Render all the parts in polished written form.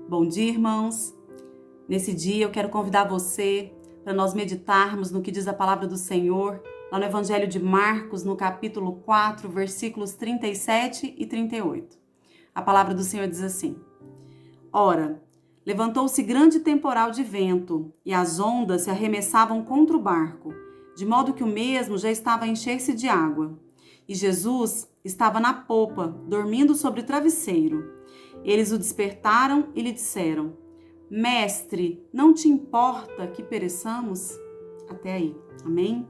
Bom dia, irmãos. Nesse dia eu quero convidar você para nós meditarmos no que diz a palavra do Senhor, lá no Evangelho de Marcos, no capítulo 4, versículos 37 e 38. A palavra do Senhor diz assim: Ora, levantou-se grande temporal de vento, e as ondas se arremessavam contra o barco, de modo que o mesmo já estava a encher-se de água. E Jesus estava na popa, dormindo sobre o travesseiro. Eles o despertaram e lhe disseram: Mestre, não te importa que pereçamos? Até aí, amém?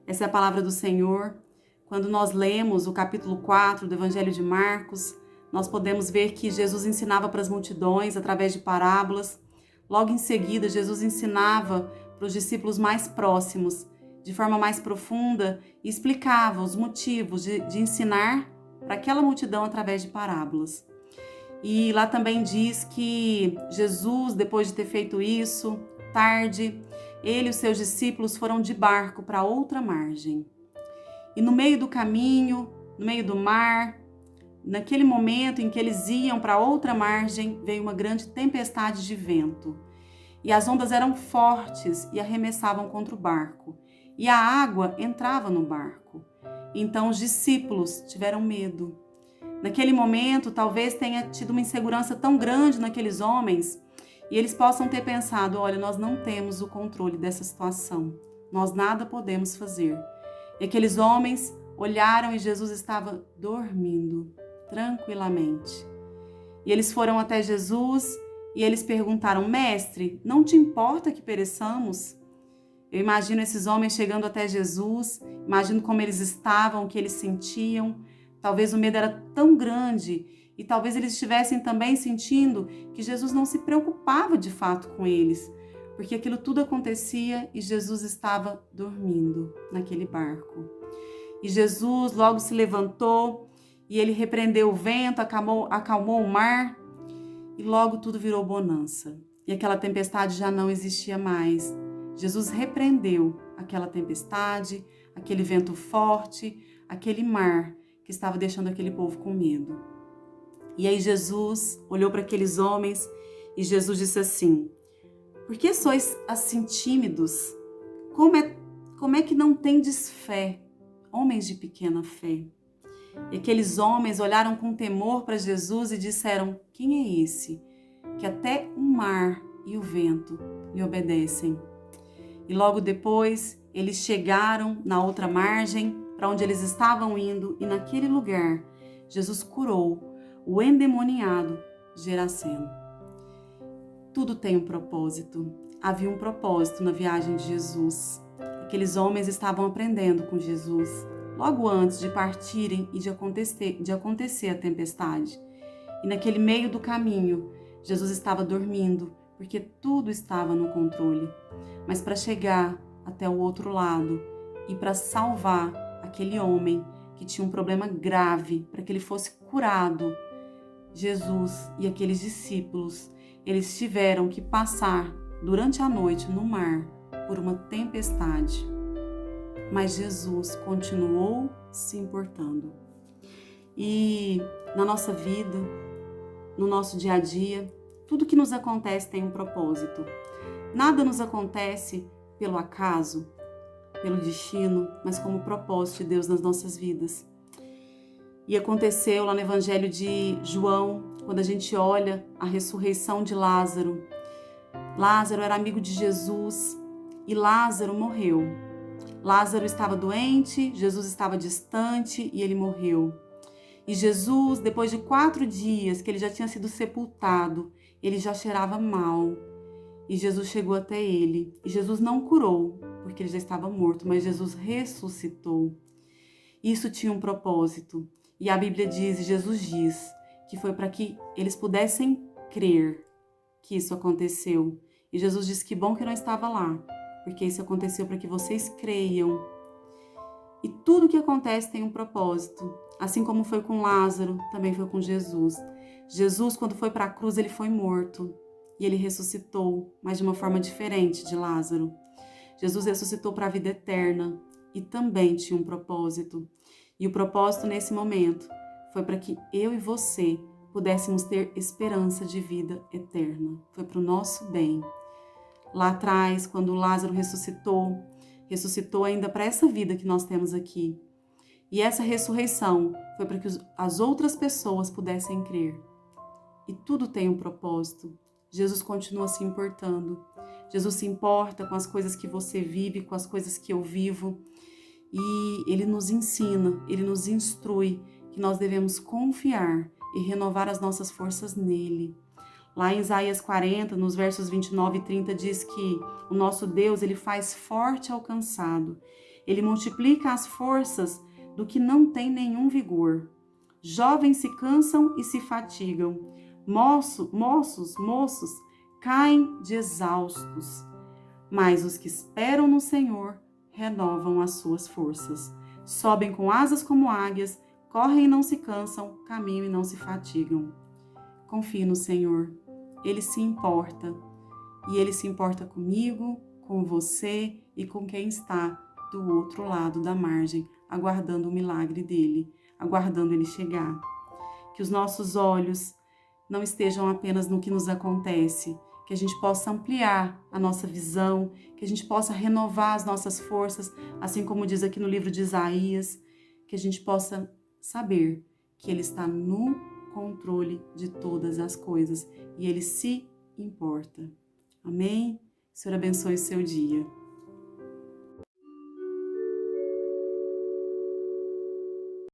Essa é a palavra do Senhor. Quando nós lemos o capítulo 4 do Evangelho de Marcos, nós podemos ver que Jesus ensinava para as multidões através de parábolas. Logo em seguida, Jesus ensinava para os discípulos mais próximos, de forma mais profunda, e explicava os motivos de ensinar para aquela multidão através de parábolas. E lá também diz que Jesus, depois de ter feito isso, tarde, ele e os seus discípulos foram de barco para outra margem. E no meio do caminho, no meio do mar, naquele momento em que eles iam para outra margem, veio uma grande tempestade de vento. E as ondas eram fortes e arremessavam contra o barco. E a água entrava no barco. Então os discípulos tiveram medo. Naquele momento, talvez tenha tido uma insegurança tão grande naqueles homens e eles possam ter pensado: olha, nós não temos o controle dessa situação, nós nada podemos fazer. E aqueles homens olharam e Jesus estava dormindo tranquilamente. E eles foram até Jesus e eles perguntaram: Mestre, não te importa que pereçamos? Eu imagino esses homens chegando até Jesus, imagino como eles estavam, o que eles sentiam. Talvez o medo era tão grande e talvez eles estivessem também sentindo que Jesus não se preocupava de fato com eles, porque aquilo tudo acontecia e Jesus estava dormindo naquele barco. E Jesus logo se levantou e ele repreendeu o vento, acalmou o mar e logo tudo virou bonança. E aquela tempestade já não existia mais. Jesus repreendeu aquela tempestade, aquele vento forte, aquele mar que estava deixando aquele povo com medo. E aí Jesus olhou para aqueles homens e Jesus disse assim: Por que sois assim tímidos? Como é que não tendes fé, homens de pequena fé? E aqueles homens olharam com temor para Jesus e disseram: Quem é esse? Que até o mar e o vento lhe obedecem. E logo depois eles chegaram na outra margem, para onde eles estavam indo, e naquele lugar Jesus curou o endemoniado Geraseno. Tudo tem um propósito. Havia um propósito na viagem de Jesus. Aqueles homens estavam aprendendo com Jesus, logo antes de partirem e de acontecer a tempestade. E naquele meio do caminho, Jesus estava dormindo, porque tudo estava no controle. Mas para chegar até o outro lado e para salvar aquele homem que tinha um problema grave, para que ele fosse curado, Jesus e aqueles discípulos, eles tiveram que passar durante a noite no mar por uma tempestade. Mas Jesus continuou se importando. E na nossa vida, no nosso dia a dia, tudo que nos acontece tem um propósito. Nada nos acontece pelo acaso, pelo destino, mas como propósito de Deus nas nossas vidas. E aconteceu lá no Evangelho de João, quando a gente olha a ressurreição de Lázaro. Lázaro era amigo de Jesus e Lázaro morreu. Lázaro estava doente, Jesus estava distante e ele morreu. E Jesus, depois de 4 dias que ele já tinha sido sepultado, ele já cheirava mal. E Jesus chegou até ele. E Jesus não curou, porque ele já estava morto, mas Jesus ressuscitou. Isso tinha um propósito. E a Bíblia diz, e Jesus diz, que foi para que eles pudessem crer que isso aconteceu. E Jesus disse que bom que eu não estava lá, porque isso aconteceu para que vocês creiam. E tudo que acontece tem um propósito. Assim como foi com Lázaro, também foi com Jesus. Jesus, quando foi para a cruz, ele foi morto. E ele ressuscitou, mas de uma forma diferente de Lázaro. Jesus ressuscitou para a vida eterna e também tinha um propósito. E o propósito nesse momento foi para que eu e você pudéssemos ter esperança de vida eterna. Foi para o nosso bem. Lá atrás, quando Lázaro ressuscitou ainda para essa vida que nós temos aqui. E essa ressurreição foi para que as outras pessoas pudessem crer. E tudo tem um propósito. Jesus continua se importando. Jesus se importa com as coisas que você vive, com as coisas que eu vivo. E Ele nos ensina, Ele nos instrui que nós devemos confiar e renovar as nossas forças nele. Lá em Isaías 40, nos versos 29 e 30, diz que o nosso Deus, Ele faz forte ao cansado. Ele multiplica as forças do que não tem nenhum vigor. Jovens se cansam e se fatigam. Moços caem de exaustos. Mas os que esperam no Senhor renovam as suas forças. Sobem com asas como águias, correm e não se cansam, caminham e não se fatigam. Confie no Senhor. Ele se importa. E Ele se importa comigo, com você e com quem está do outro lado da margem, aguardando o milagre dele, aguardando ele chegar. Que os nossos olhos não estejam apenas no que nos acontece, que a gente possa ampliar a nossa visão, que a gente possa renovar as nossas forças, assim como diz aqui no livro de Isaías, que a gente possa saber que Ele está no controle de todas as coisas e Ele se importa. Amém? O Senhor abençoe o seu dia.